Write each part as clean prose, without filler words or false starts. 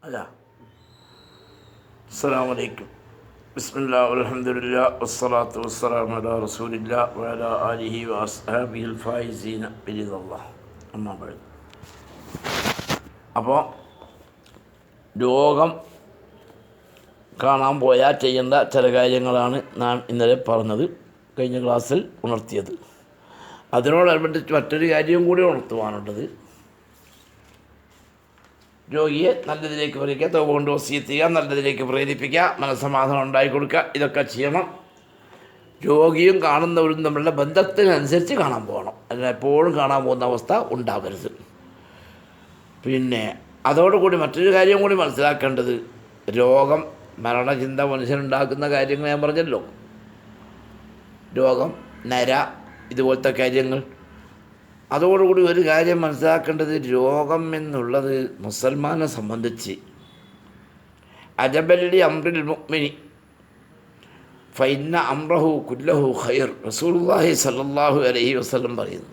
അല്ല. അസ്സലാമു അലൈക്കും. ബിസ്മില്ലാഹി വൽഹംദുലില്ലാഹി വസ്സലാത്തു വസ്സലാമു അലാ റസൂലില്ലാഹി വഅലാ ആലിഹി വഅസ്ഹാബിഹിൽ ഫായിസീന ബിറിദല്ലാഹ്. അമ്മാ ബഅദ്. അപ്പോൾ രോഗം കാണാൻ പോയാൽ ചെയ്യേണ്ട ചില കാര്യങ്ങളാണ് നാം ഇന്നലെ പറഞ്ഞത്, കഴിഞ്ഞ ക്ലാസ്സിൽ ഉണർത്തിയത്. അതിനോടനുബന്ധിച്ച് മറ്റൊരു കാര്യവും കൂടി ഉണർത്തുവാനുള്ളത്, രോഗിയെ നല്ലതിലേക്ക് പ്രേരിപ്പിക്കുക, തൗബ കൊണ്ട് വസിയത്ത് ചെയ്യുക, നല്ലതിലേക്ക് പ്രേരിപ്പിക്കുക, മനസ്സമാധാനം ഉണ്ടാക്കി കൊടുക്കുക. ഇതൊക്കെ ചെയ്യണം. രോഗിയും കാണുന്നവരും തമ്മിലുള്ള ബന്ധത്തിനനുസരിച്ച് കാണാൻ പോകണം. അതിന് എപ്പോഴും കാണാൻ പോകുന്ന അവസ്ഥ ഉണ്ടാവരുത്. പിന്നെ അതോടുകൂടി മറ്റൊരു കാര്യം കൂടി മനസ്സിലാക്കേണ്ടത്, രോഗം മരണചിന്ത മനുഷ്യനുണ്ടാക്കുന്ന കാര്യങ്ങൾ ഞാൻ പറഞ്ഞല്ലോ. രോഗം, നര, ഇതുപോലത്തെ കാര്യങ്ങൾ. അതോടുകൂടി ഒരു കാര്യം മനസ്സിലാക്കേണ്ടത്, രോഗം എന്നുള്ളത് മുസൽമാനെ സംബന്ധിച്ച് അജബല്ലി അംറിൽ മുഅ്മിനി ഫഇന്ന അംറഹു കുല്ലഹു ഖൈർ. റസൂലുള്ളാഹി സ്വല്ലല്ലാഹു അലൈഹി വസല്ലം പറയുന്നു,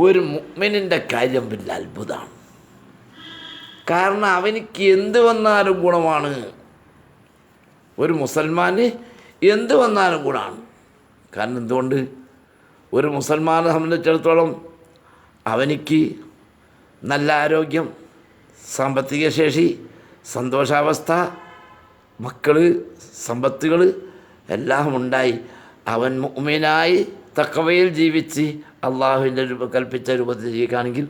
ഒരു മുഅ്മിനിൻ്റെ കാര്യം വലിയ അത്ഭുതമാണ്. കാരണം അവനിക്ക് എന്ത് വന്നാലും ഗുണമാണ്. ഒരു മുസൽമാന് എന്ത് വന്നാലും ഗുണമാണ്. കാരണം എന്തുകൊണ്ട്? ഒരു മുസൽമാനെ സംബന്ധിച്ചിടത്തോളം അവനിക്ക് നല്ല ആരോഗ്യം, സാമ്പത്തിക ശേഷി, സന്തോഷാവസ്ഥ, മക്കൾ, സമ്പത്തുകൾ എല്ലാം ഉണ്ടായി അവൻ മുഅ്മിനായി തഖ്വയിൽ ജീവിച്ച് അള്ളാഹുവിൻ്റെ കൽപ്പിച്ച രൂപത്തിൽ ജീവിക്കുകയാണെങ്കിൽ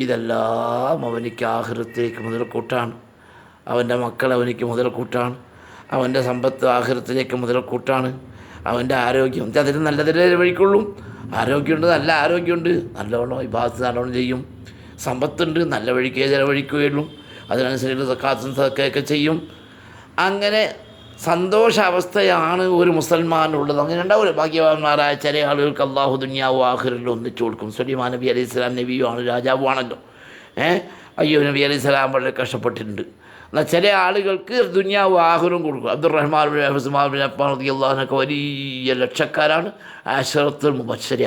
ഇതെല്ലാം അവനിക്ക് ആഖിറത്തേക്ക് മുതൽക്കൂട്ടാണ്. അവൻ്റെ മക്കൾ അവനിക്ക് മുതൽക്കൂട്ടാണ്. അവൻ്റെ സമ്പത്ത് ആഖിറത്തിലേക്ക് മുതൽക്കൂട്ടാണ്. അവൻ്റെ ആരോഗ്യം അതിന് നല്ലതിലേ വഴിക്കുള്ളൂ. ആരോഗ്യമുണ്ട്, നല്ല ആരോഗ്യമുണ്ട്, നല്ലോണം ഇബാദത്ത് നല്ലോണം ചെയ്യും. സമ്പത്തുണ്ട്, നല്ല വഴിക്കേ ചിലവഴിക്കുകയുള്ളൂ. അതിനനുസരിച്ച് സക്കാത്തും സദക്കയൊക്കെ ചെയ്യും. അങ്ങനെ സന്തോഷാവസ്ഥയാണ് ഒരു മുസൽമാനുള്ളത്. അങ്ങനെ ഉണ്ടാവില്ല. ഭാഗ്യവാന്മാരായ ചില ആളുകൾക്ക് അള്ളാഹു ദുനിയാവും ആഖിറത്തിലും ഒന്നിച്ചു കൊടുക്കും. സുലൈമാൻ നബി അലൈഹി സ്വലാം നബിയുമാണ്, രാജാവുമാണല്ലോ. അയ്യോ, നബി അലൈഹി സ്വലാം വളരെ കഷ്ടപ്പെട്ടിട്ടുണ്ട്. എന്നാൽ ചില ആളുകൾക്ക് ദുനിയാവും ആഖിറവും കൊടുക്കും. Abdurahman bin Usman bin Affan റളിയല്ലാഹു അൻഹു വലിയ ലക്ഷക്കാരാണ്, അശറത്തുൽ മുബശ്ശിറ.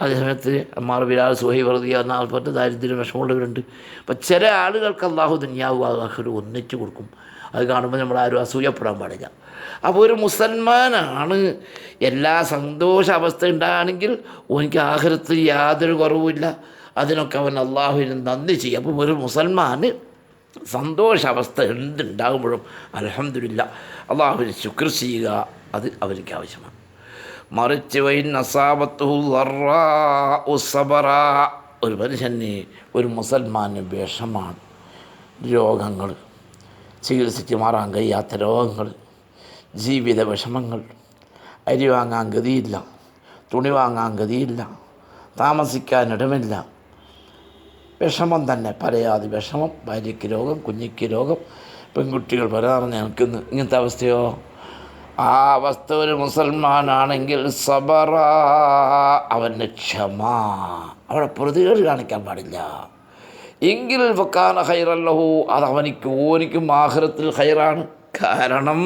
അതേസമയത്ത് അമ്മാർ, ബിലാൽ, സുഹൈബ് റളിയല്ലാഹു അൻഹു നാൽപ്പറ്റ് ദാരിദ്ര്യം വിഷമമുള്ളവരുണ്ട്. അപ്പം ചില ആളുകൾക്ക് അള്ളാഹു ദുനിയാവും ആഖിറവും ഒന്നിച്ച് കൊടുക്കും. അത് കാണുമ്പോൾ നമ്മൾ ആരും അസൂയപ്പെടാൻ പാടില്ല. അപ്പോൾ ഒരു മുസൽമാനാണ് എല്ലാ സന്തോഷ അവസ്ഥ ഉണ്ടാണെങ്കിൽ എനിക്ക് ആഖിറത്തിൽ യാതൊരു കുറവുമില്ല. അതിനൊക്കെ അവൻ അള്ളാഹുവിന് നന്ദി ചെയ്യും. അപ്പം ഒരു മുസൽമാന് സന്തോഷാവസ്ഥ എന്തുണ്ടാകുമ്പോഴും അൽഹംദുലില്ലാ അള്ളാഹുവിന് ശുക്ർ ചെയ്യുക, അത് അവർക്ക് ആവശ്യമാണ്. മറിച്ച് ഒരു മനുഷ്യന്, ഒരു മുസൽമാന് വിഷമാണ്. രോഗങ്ങൾ, ചികിത്സിച്ച് മാറാൻ കഴിയാത്ത രോഗങ്ങൾ, ജീവിത വിഷമങ്ങൾ, അരി വാങ്ങാൻ ഗതിയില്ല, തുണി വാങ്ങാൻ ഗതിയില്ല, താമസിക്കാൻ ഇടമില്ല, വിഷമം തന്നെ, പലയാതി വിഷമം. ഭാര്യയ്ക്ക് രോഗം, കുഞ്ഞിക്ക് രോഗം, പെൺകുട്ടികൾ പരാറിഞ്ഞ് നിൽക്കുന്നു. ഇങ്ങനത്തെ അവസ്ഥയോ? ആ അവസ്ഥ ഒരു മുസൽമാനാണെങ്കിൽ സബറ, അവൻ്റെ ക്ഷമ, അവിടെ പ്രതികൾ കാണിക്കാൻ പാടില്ല. എങ്കിൽ ഫക്കാന ഖൈറൻ ലഹു, അത് ഓനിക്കും ആഖിറത്തിൽ ഖൈറാണ്. കാരണം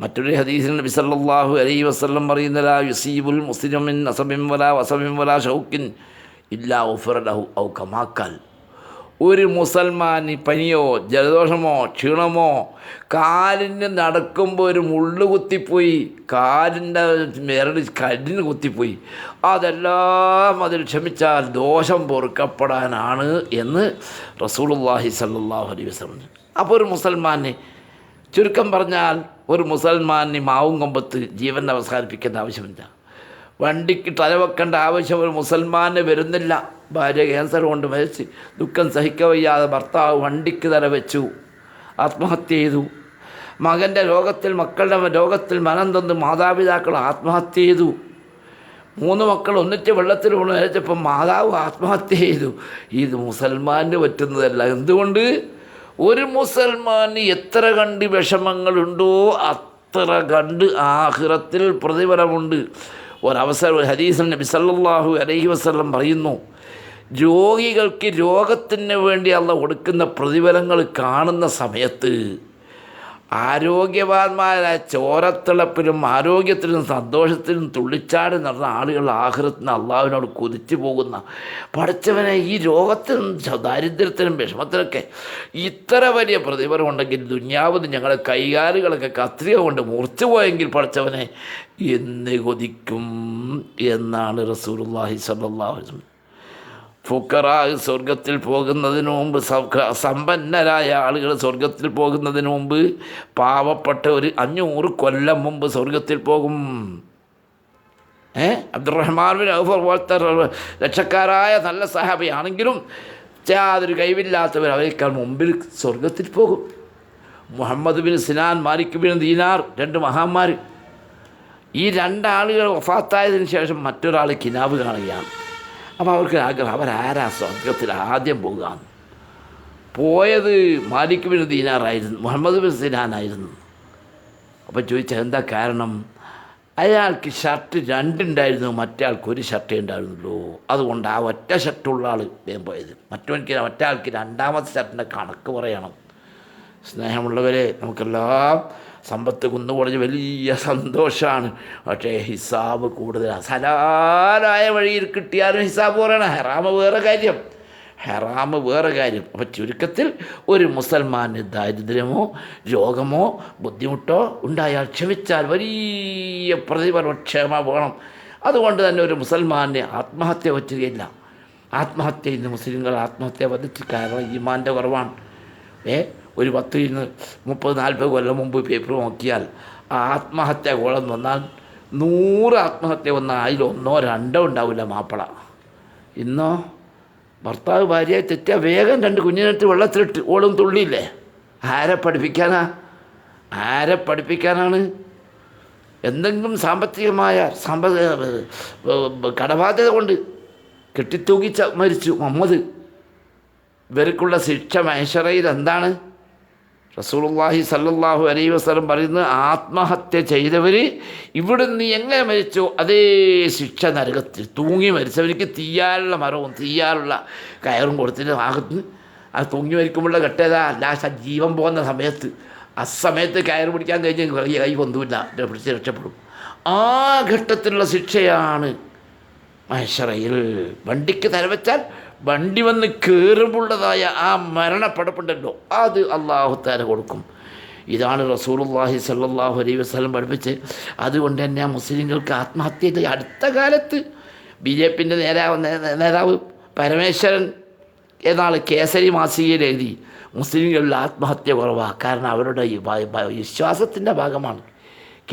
മറ്റൊരു ഹദീസിൽ നബി സല്ലല്ലാഹു അലൈഹി വസല്ലം പറയുന്ന, ലാ യുസീബുൽ മുസ്ലിമ മിൻ നസബിൻ വലാ വസബിൻ വലാ ഷൗക്കിൻ ഇല്ലാ ഉഫിറ ലഹു ഔ കമാ ഖാൽ. ഒരു മുസൽമാന് പനിയോ ജലദോഷമോ ക്ഷീണമോ, കാലിന് നടക്കുമ്പോൾ ഒരു മുള്ളു കുത്തിപ്പോയി, കാലിൻ്റെ വിരൽ കല്ലിന് കുത്തിപ്പോയി, അതെല്ലാം അതിൽ ക്ഷമിച്ചാൽ ദോഷം പൊറുക്കപ്പെടാനാണ് എന്ന് റസൂലുള്ളാഹി സ്വല്ലല്ലാഹു അലൈഹി വസല്ലം. അപ്പോൾ ഒരു മുസൽമാന്, ചുരുക്കം പറഞ്ഞാൽ ഒരു മുസൽമാന് മാവും കൊമ്പത്ത് ജീവൻ അവസാനിപ്പിക്കേണ്ട ആവശ്യമില്ല. വണ്ടിക്ക് തലവെക്കേണ്ട ആവശ്യം ഒരു മുസൽമാന് വരുന്നില്ല. ഭാര്യ ക്യാൻസർ കൊണ്ട് മരിച്ച് ദുഃഖം സഹിക്കവയ്യാതെ ഭർത്താവ് വണ്ടിക്ക് തല വെച്ചു, ആത്മഹത്യ ചെയ്തു. മകൻ്റെ രോഗത്തിൽ, മക്കളുടെ രോഗത്തിൽ മനം തന്ന് മാതാപിതാക്കൾ ആത്മഹത്യ ചെയ്തു. 3 മക്കൾ ഒന്നിച്ച് വെള്ളത്തിൽ വീണ് മരിച്ചപ്പോൾ മാതാവ് ആത്മഹത്യ ചെയ്തു. ഇത് മുസൽമാന് പറ്റുന്നതല്ല. എന്തുകൊണ്ട്? ഒരു മുസൽമാന് എത്ര കണ്ട് വിഷമങ്ങളുണ്ടോ അത്ര കണ്ട് ആഖിറത്തിൽ പ്രതിഫലമുണ്ട്. ഒരവസരം, ഒരു ഹദീസിൽ നബി സല്ലല്ലാഹു അലൈഹി വസല്ലം പറയുന്നു, രോഗികൾക്ക് രോഗത്തിന് വേണ്ടി അള്ളാഹു കൊടുക്കുന്ന പ്രതിഫലങ്ങൾ കാണുന്ന സമയത്ത് ആരോഗ്യവാന്മാരായ ചോരത്തിളപ്പിലും ആരോഗ്യത്തിലും സന്തോഷത്തിലും തുള്ളിച്ചാടി നടന്ന ആളുകൾ ആഖിറത്തിന് അള്ളാഹുവിനോട് കുതിച്ചു പോകുന്ന പഠിച്ചവനെ ഈ രോഗത്തിനും ദാരിദ്ര്യത്തിനും വിഷമത്തിനൊക്കെ ഇത്ര വലിയ പ്രതിഫലം ഉണ്ടെങ്കിൽ ദുന്യാവിന് ഞങ്ങളെ കൈകാലുകളൊക്കെ കത്രിക കൊണ്ട് മുറിച്ചു പോയെങ്കിൽ പഠിച്ചവനെ എന്ന് കൊതിക്കും എന്നാണ് റസൂലുള്ളാഹി സ്വല്ലല്ലാഹു അലൈഹി വസല്ലം. ഫുക്കറാ സ്വർഗത്തിൽ പോകുന്നതിന് മുമ്പ്, സമ്പന്നരായ ആളുകൾ സ്വർഗത്തിൽ പോകുന്നതിന് മുമ്പ് പാവപ്പെട്ട ഒരു 500 കൊല്ലം മുമ്പ് സ്വർഗത്തിൽ പോകും. അബ്ദുറഹ്മാൻ ബിൻ ഔഫ് പോലത്തെ രക്ഷക്കാരായ നല്ല സഹാബിയാണെങ്കിലും യാതൊരു കഴിവില്ലാത്തവർ അവരെക്കാൾ മുമ്പിൽ സ്വർഗത്തിൽ പോകും. Muhammad bin Sinan, Malik bin Dinar, 2 മഹാന്മാർ. ഈ 2 ആളുകൾ വഫാത്തായതിനു ശേഷം മറ്റൊരാൾ കിനാവ് കാണുകയാണ്. അപ്പോൾ അവർക്ക് ആഗ്രഹം, അവരാരാ സ്വർഗത്തിൽ ആദ്യം പോകാമെന്ന്. പോയത് മാലിക് ബിൻ ദീനാറായിരുന്നു, മുഹമ്മദ് ബിൻ സിനാനായിരുന്നു. അപ്പോൾ ചോദിച്ചാൽ എന്താ കാരണം? അയാൾക്ക് ഷർട്ട് 2 ഉണ്ടായിരുന്നു, മറ്റേ ആൾക്ക് 1 ഷർട്ടേ ഉണ്ടായിരുന്നുള്ളൂ. അതുകൊണ്ട് ആ ഒറ്റ ഷർട്ടുള്ള ആൾ വേഗം പോയത്. മറ്റേ ആൾക്ക് 2ാമത്തെ ഷർട്ടിൻ്റെ കണക്ക് പറയണം. സ്നേഹമുള്ളവരെ, നമുക്കെല്ലാം സമ്പത്ത് കുന്നുകൂടഞ്ഞ് വലിയ സന്തോഷമാണ്. പക്ഷേ ഹിസാബ് കൂടുതലാണ്. ഹലാലായ വഴിയിൽ കിട്ടിയാലും ഹിസാബ് പറയണം. ഹറാമ് വേറെ കാര്യം. അപ്പം ചുരുക്കത്തിൽ ഒരു മുസൽമാന് ദാരിദ്ര്യമോ രോഗമോ ബുദ്ധിമുട്ടോ ഉണ്ടായാൽ ക്ഷമിച്ചാൽ വലിയ പ്രതിഫലം ക്ഷമ വേണം. അതുകൊണ്ട് തന്നെ ഒരു മുസൽമാന് ആത്മഹത്യ പറ്റുകയില്ല. ആത്മഹത്യ ഇന്ന് മുസ്ലിങ്ങൾ ആത്മഹത്യ വധിച്ച് കാരണം ഈമാൻ്റെ കുറവാണ്. ഒരു 10-30-40 കൊല്ലം മുമ്പ് പേപ്പർ നോക്കിയാൽ ആത്മഹത്യ കോളം വന്നാൽ 100 ആത്മഹത്യ വന്നാൽ അതിൽ 1-2 ഉണ്ടാവില്ല മാപ്പിള. ഇന്നോ ഭർത്താവ് ഭാര്യയെ തെറ്റിയാൽ വേഗം 2 കുഞ്ഞിനെടുത്ത് വെള്ളത്തിലിട്ട് ഓളും തുള്ളിയില്ലേ. ആരെ പഠിപ്പിക്കാനാണ്? എന്തെങ്കിലും സാമ്പത്തികമായ കടബാധ്യത കൊണ്ട് കെട്ടിത്തൂക്കി മരിച്ചു മുഹമ്മദ്. ഇവർക്കുള്ള ശിക്ഷ മഹ്ശറയിൽ എന്താണ്? റസൂലുള്ളാഹി സ്വല്ലല്ലാഹു അലൈഹി വസല്ലം പറയുന്നത്, ആത്മഹത്യ ചെയ്തവർ ഇവിടുന്ന് എങ്ങനെ മരിച്ചോ അതേ ശിക്ഷ നരകത്തിൽ. തൂങ്ങി മരിച്ചവർക്ക് തീയാലുള്ള മരവും തീയാലുള്ള കയറും കൊടുത്തിട്ട് ആകത്ത് അത് തൂങ്ങി മരിക്കുമ്പോഴുള്ള കെട്ടേതാ ലാസ്റ്റ് ജീവൻ പോകുന്ന സമയത്ത്, അസമയത്ത് കയറ് പിടിക്കാൻ കഴിഞ്ഞ് കൈ കൊന്നുമില്ല, പിടിച്ച് രക്ഷപ്പെടും. ആ ഘട്ടത്തിലുള്ള ശിക്ഷയാണ് മഹ്ശറയിൽ. വണ്ടിക്ക് തലവെച്ചാൽ വണ്ടി വന്ന് കയറുമ്പോഴുള്ളതായ ആ മരണപ്പടപ്പുണ്ടല്ലോ, അത് അല്ലാഹു തആല കൊടുക്കും. ഇതാണ് റസൂലുള്ളാഹി സ്വല്ലല്ലാഹു അലൈഹി വസല്ലം പഠിപ്പിച്ച്. അതുകൊണ്ട് തന്നെ മുസ്ലിങ്ങൾക്ക് ആത്മഹത്യയുടെ അടുത്ത കാലത്ത് BJPൻ്റെ നേതാവ് പരമേശ്വരൻ ഏതാൾ കേസരി മാസികയിൽ എഴുതി, മുസ്ലിങ്ങളിൽ ആത്മഹത്യ കുറവാണ്, കാരണം അവരുടെ വിശ്വാസത്തിൻ്റെ ഭാഗമാണ്.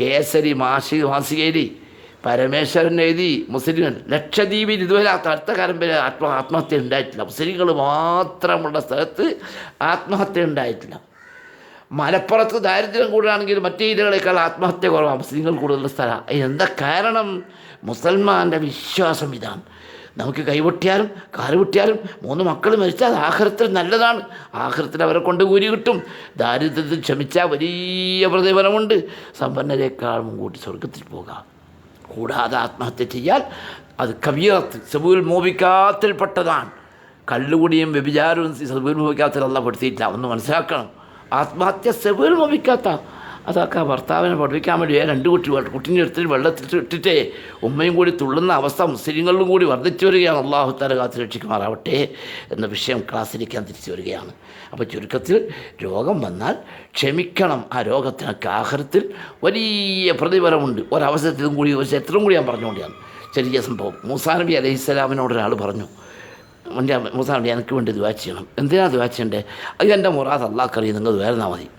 കേസരി മാസികയിൽ പരമേശ്വരൻ എഴുതി, മുസ്ലിങ്ങൾ ലക്ഷദ്വീപിൽ ഇതുവരെ അടുത്ത കാലം വരെ ആത്മഹത്യ ഉണ്ടായിട്ടില്ല. മുസ്ലിങ്ങൾ മാത്രമുള്ള സ്ഥലത്ത് ആത്മഹത്യ ഉണ്ടായിട്ടില്ല. മലപ്പുറത്ത് ദാരിദ്ര്യം കൂടുതലാണെങ്കിൽ മറ്റേ ജില്ലകളേക്കാൾ ആത്മഹത്യ കുറവാണ്, മുസ്ലിങ്ങൾ കൂടുതലുള്ള സ്ഥലം. എന്താ കാരണം? മുസൽമാൻ്റെ വിശ്വാസം ഇതാണ്. നമുക്ക് കൈപൊട്ടിയാലും കാല് പൊട്ടിയാലും 3 മക്കൾ മരിച്ചാൽ ആഖിറത്തിൽ നല്ലതാണ്. ആഖിറത്തിൽ അവരെ കൊണ്ട് കൂലി കിട്ടും. ദാരിദ്ര്യത്തിൽ ക്ഷമിച്ചാൽ വലിയ പ്രതിഫലമുണ്ട്. സമ്പന്നരേക്കാൾ മുൻകൂട്ടി സ്വർഗത്തിൽ പോകാം. കൂടാതെ ആത്മഹത്യ ചെയ്യാൽ അത് കബീറത്ത് സബൂൽ മോബിക്കാത്തിൽപ്പെട്ടതാണ്. കള്ളുകുടിയും വ്യഭിചാരവും സബൂൽ മോബിക്കാത്തിൽ അല്ലാഹു പെടുത്തിയില്ല. ഒന്ന് മനസ്സിലാക്കണം. ആത്മഹത്യ സബൂൽ മോബിക്കാത്ത അതൊക്കെ ഭർത്താവിനെ പഠിപ്പിക്കാൻ വേണ്ടി 2 കുട്ടീൻ്റെ അടുത്ത് വെള്ളത്തിൽ ഇട്ടിട്ടേ ഉമ്മയും കൂടി തുള്ളുന്ന അവസ്ഥ മുസ്ലിങ്ങളിലും കൂടി വർദ്ധിച്ചു വരികയാണ്. അല്ലാഹു തആല കാത്ത് രക്ഷിക്കുമാറാവട്ടെ എന്ന വിഷയം ക്ലാസ്സിലേക്ക് തിരിച്ചു വരികയാണ്. അപ്പോൾ ചുരുക്കത്തിൽ രോഗം വന്നാൽ ക്ഷമിക്കണം. ആ രോഗത്തിനൊക്കെ ആഖിറത്തിൽ വലിയ പ്രതിഫലമുണ്ട്. ഒരവസരത്തിലും കൂടി ഒരു ചരിത്രം കൂടി ഞാൻ പറഞ്ഞുകൊണ്ടാണ്. ചെറിയ സംഭവം. മൂസാ നബി അലൈഹിസ്സലാമിനോട് ഒരാൾ പറഞ്ഞു, മൂസാ നബി എനിക്ക് വേണ്ടി ദുആ ചെയ്യണം. എന്തിനാണ് ദുആ ചെയ്യണ്ടേ? അത് എൻ്റെ മുറാദ് അല്ലാഹ്ക്കറിയും, നിങ്ങൾ ദുആ മതി.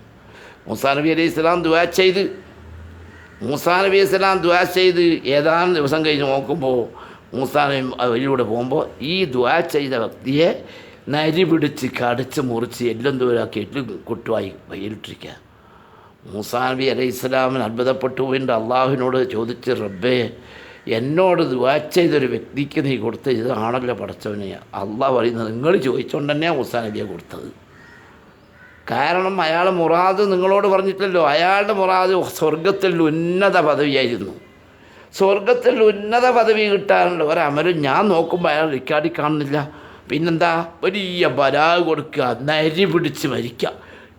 മൂസാ നബി അലൈഹിസ്സലാം ദുആ ചെയ്ത് ഏതാനും ദിവസം കഴിഞ്ഞ് നോക്കുമ്പോൾ മൂസാ നബി വഴിയിലൂടെ പോകുമ്പോൾ ഈ ദുആ ചെയ്ത വ്യക്തിയെ നരി പിടിച്ച് കടിച്ച് മുറിച്ച് എല്ലാം ദൂരാക്കി എല്ലും കൊട്ടുവായി വഴിയിലിട്ടിരിക്കുക. മൂസാ നബി അലൈഹിസ്സലാമിന് അത്ഭുതപ്പെട്ടു പോയിട്ട് അള്ളാഹുവിനോട് ചോദിച്ച്, റബ്ബേ, എന്നോട് ദുആ ചെയ്തൊരു വ്യക്തിക്ക് നീ കൊടുത്ത ഇതാണല്ലോ പടച്ചവനെ. അള്ളാഹ് പറയുന്നത്, നിങ്ങൾ ചോദിച്ചുകൊണ്ട് തന്നെയാണ് മൂസാ നബിയെ കൊടുത്തത്. കാരണം അയാൾ മുറാദ് നിങ്ങളോട് പറഞ്ഞിട്ടല്ലോ. അയാളുടെ മുറാദ് സ്വർഗത്തിൽ ഉന്നത പദവിയായിരുന്നു. സ്വർഗത്തിൽ ഉന്നത പദവി കിട്ടാനുള്ള ഒരമലും ഞാൻ നോക്കുമ്പോൾ അയാൾ റിക്കാർഡിൽ കാണുന്നില്ല. പിന്നെന്താ? വലിയ ബലാ കൊടുക്കുക, നരി പിടിച്ച് മരിക്കുക.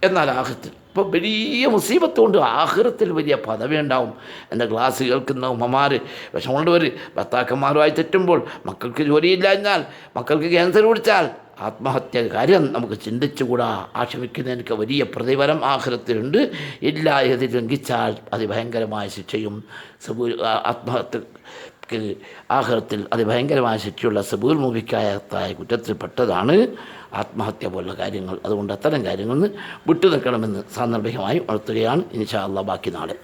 എന്നാൽ ആഖിറത്തിൽ ഇപ്പോൾ വലിയ മുസീബത്ത് കൊണ്ട് ആഖിറത്തിൽ വലിയ പദവി ഉണ്ടാവും. എൻ്റെ ക്ലാസ് കേൾക്കുന്ന ഉമ്മമാർ വിഷമമുള്ളവർ ഭർത്താക്കന്മാരുമായി തെറ്റുമ്പോൾ മക്കൾക്ക് ജോലിയില്ലാഞ്ഞാൽ മക്കൾക്ക് ക്യാൻസർ പിടിച്ചാൽ ആത്മഹത്യ കാര്യം നമുക്ക് ചിന്തിച്ചുകൂടാ. ആക്ഷമിക്കുന്നതിനൊക്കെ വലിയ പ്രതിഫലം ആഖിറത്തിലുണ്ട്. ഇല്ലാ ഇത് ലംഘിച്ചാൽ അതിഭയങ്കരമായ ശിക്ഷയും ആത്മഹത്യക്ക് ആഖിറത്തിൽ അതിഭയങ്കരമായ ശിക്ഷയുള്ള സബൂൽ മുബിക്കായത്തായ കുറ്റത്തിൽപ്പെട്ടതാണ് ആത്മഹത്യ പോലുള്ള കാര്യങ്ങൾ. അതുകൊണ്ട് അത്തരം കാര്യങ്ങളിൽ നിന്ന് വിട്ടു നിൽക്കണമെന്ന് സാന്ദർഭികമായി ഉണർത്തുകയാണ്. ഇൻഷാ അല്ലാഹ് ബാക്കി നാളെ.